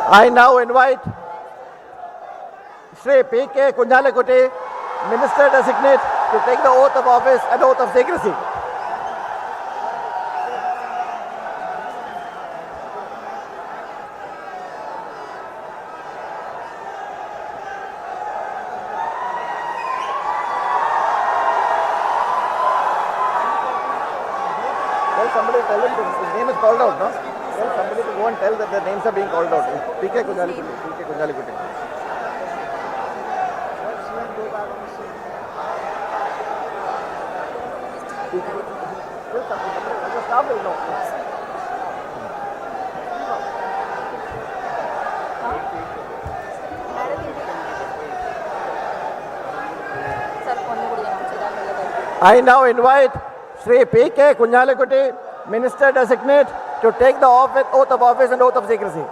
I now invite Shri P.K. Kunjalakutti, Minister Designate, to take the oath of office and oath of secrecy. Tell somebody, tell him his name is called out, no? Tell somebody to go and tell that their names are being called out. P.K. Kunjalakutti. The staff will know. I now invite Shri P.K. Kunjalakutti, Minister Designate, to take the oath of office and oath of secrecy.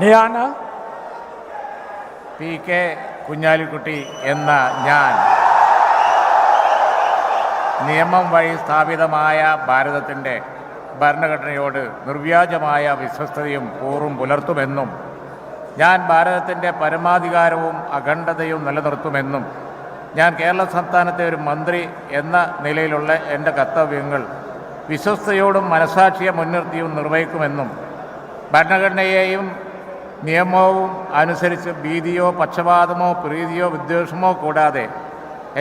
ഞാൻ P K. Kunhalikutty എന്ന ഞാൻ നിയമം വഴി സ്ഥാപിതമായ ഭാരതത്തിൻ്റെ ഭരണഘടനയോട് നിർവ്യാജമായ വിശ്വസ്തതയും കൂറും പുലർത്തുമെന്നും ഞാൻ ഭാരതത്തിൻ്റെ പരമാധികാരവും അഖണ്ഡതയും നിലനിർത്തുമെന്നും ഞാൻ കേരള സംസ്ഥാനത്തെ ഒരു മന്ത്രി എന്ന നിലയിലുള്ള എൻ്റെ കർത്തവ്യങ്ങൾ വിശ്വസ്തയോടും മനസാക്ഷിയെ മുൻനിർത്തിയും നിർവഹിക്കുമെന്നും ഭരണഘടനയെയും നിയമവും അനുസരിച്ച് ഭീതിയോ പക്ഷപാതമോ പ്രീതിയോ വിദ്വേഷമോ കൂടാതെ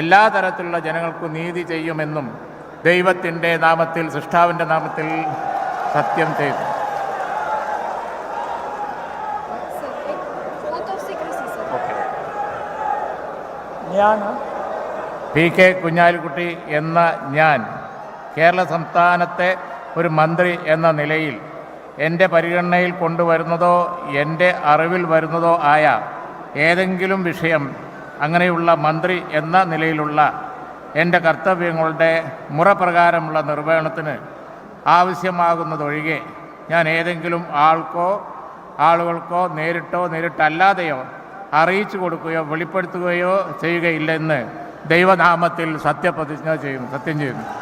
എല്ലാ തരത്തിലുള്ള ജനങ്ങൾക്കും നീതി ചെയ്യുമെന്നും ദൈവത്തിൻ്റെ നാമത്തിൽ സൃഷ്ടാവിൻ്റെ നാമത്തിൽ സത്യം ചെയ്തു. ഞാൻ പി.കെ. കുഞ്ഞാലിക്കുട്ടി എന്ന ഞാൻ കേരള സംസ്ഥാനത്തെ ഒരു മന്ത്രി എന്ന നിലയിൽ എൻ്റെ പരിഗണനയിൽ കൊണ്ടുവരുന്നതോ എൻ്റെ അറിവിൽ വരുന്നതോ ആയ ഏതെങ്കിലും വിഷയം അങ്ങനെയുള്ള മന്ത്രി എന്ന നിലയിലുള്ള എൻ്റെ കർത്തവ്യങ്ങളുടെ മുറപ്രകാരമുള്ള നിർവഹണത്തിന് ആവശ്യമാകുന്നതൊഴികെ ഞാൻ ഏതെങ്കിലും ആളുകൾക്കോ നേരിട്ടോ നേരിട്ടല്ലാതെയോ അറിയിച്ചു കൊടുക്കുകയോ വെളിപ്പെടുത്തുകയോ ചെയ്യുകയില്ലെന്ന് ദൈവനാമത്തിൽ സത്യം ചെയ്യുന്നു.